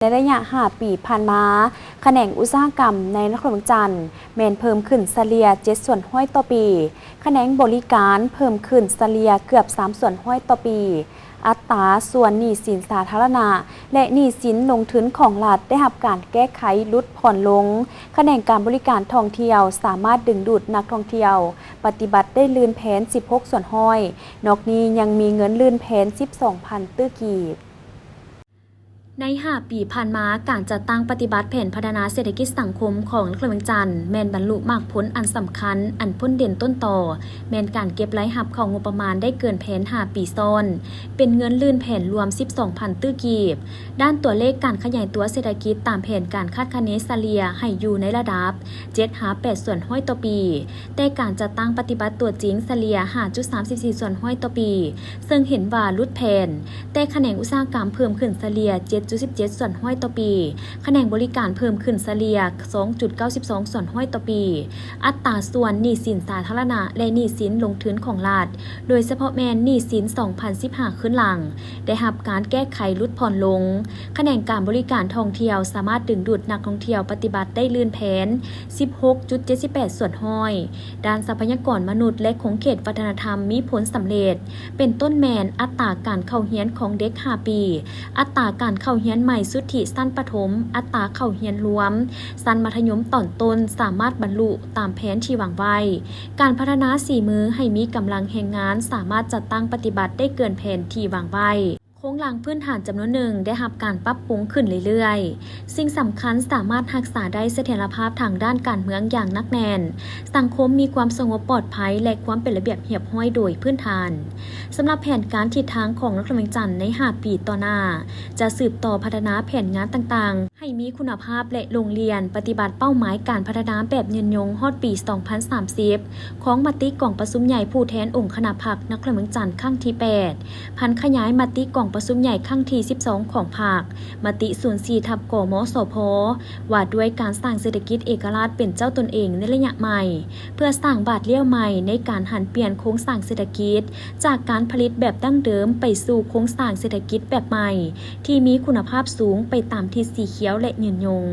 ในระยะ5 ปีผ่านมาแขนงอุตสาหกรรมในนครหลวงจันทร์แมนเพิ่มขึ้นเฉลี่ย7 ส่วนห้อยต่อปีแขนงบริการเพิ่มขึ้นเฉลี่ยเกือบ3 ส่วนห้อยต่อปีอัตราส่วนหนี้สินสาธารณะและหนี้สินลงทุนของรัฐได้รับการแก้ไขลดผ่อนลงแขนงการบริการท่องเที่ยวสามารถดึงดูดนักท่องเที่ยวปฏิบัติได้ลื่นแผน16 ส่วนห้อยนอกนี้ยังมีเงินลื่นแผน 12,000 ตื้อกีบใน5 ปีผ่านมาการจัดตั้งปฏิบัติแผนพัฒนาเศรษฐกิจสังคมของนครหลวงจันทร์แม่นบรรลุมรรคผลอันสำคัญอันพ้นเด่นต้นต่อแม่นการเก็บรายรับของงบประมาณได้เกินแผน5 ปีซ้อนเป็นเงินลื่นแผนรวม 12,000 ตื้อกีบด้านตัวเลขการขยายตัวเศรษฐกิจตามแผนการคาดคะเนเฉลี่ยให้อยู่ในระดับ 7-8 ส่วนห้อยต่อปีแต่การจัดตั้งปฏิบัติตัวจริงเฉลี่ย 5.34 ส่วนห้อยต่อปีซึ่งเห็นว่าลุดแผนแต่แขนงอุตสาหกรรมเพิ่มขึ้นเฉลี่ย7.17 ส่วนห้อยต่อปีแขนงบริการเพิ่มขึ้นเฉลี่ย 2.92 ส่วนห้อยต่อปีอัตราส่วนหนี้สินสาธารณะและหนี้สินลงทุนของรัฐโดยเฉพาะแม่นหนี้สิน 2015 ขึ้นหลังได้รับการแก้ไขลดผ่อนลงแขนงการบริการท่องเที่ยวสามารถดึงดูดนักท่องเที่ยวปฏิบัติได้ลื่นแผน 16.78 ส่วนห้อยด้านทรัพยากรมนุษย์และคงเขตวัฒนธรรมมีผลสำเร็จเป็นต้นแมนอัตราการเข้าเรียนของเด็ก5 ปีอัตราการเข้าเรียนใหม่สุทธิสั้นประถมอัตราเข้าเรียนรวมสั้นมัธยมตอนต้นสามารถบรรลุตามแผนที่วางไว้การพัฒนา4 มือให้มีกำลังแรงงานสามารถจัดตั้งปฏิบัติได้เกินแผนที่วางไว้โครงหลังพื้นฐานจำนวนหนึ่งได้รับการปรับปรุงขึ้นเรื่อยๆสิ่งสำคัญสามารถรักษาได้เสถียรภาพทางด้านการเมืองอย่างนักแน่นสังคมมีความสงบปลอดภัยและความเป็นระเบียบเรียบร้อยโดยพื้นฐานสำหรับแผนการทิศทางของนครหลวงจันทร์ใน5 ปีต่อหน้าจะสืบต่อพัฒนาแผนงานต่างๆให้มีคุณภาพและโรงเรียนปฏิบัติเป้าหมายการพัฒนาแบบยืนยงฮอดปี 2030 ของมติกองประชุมใหญ่ผู้แทนองค์คณะพรรคนครหลวงจันทร์ครั้งที่ 8 พันขยายมติกองประชุมใหญ่ครั้งที่ 12 ของพรรคมติ 04 ทับ กมสพว่าด้วยการสร้างเศรษฐกิจเอกราชเป็นเจ้าตนเองในระยะใหม่เพื่อสร้างบาทเลี้ยวใหม่ในการหันเปลี่ยนโครงสร้างเศรษฐกิจจากการผลิตแบบดั้งเดิมไปสู่โครงสร้างเศรษฐกิจแบบใหม่ที่มีคุณภาพสูงไปตามทิศสีเขียวและยืนยง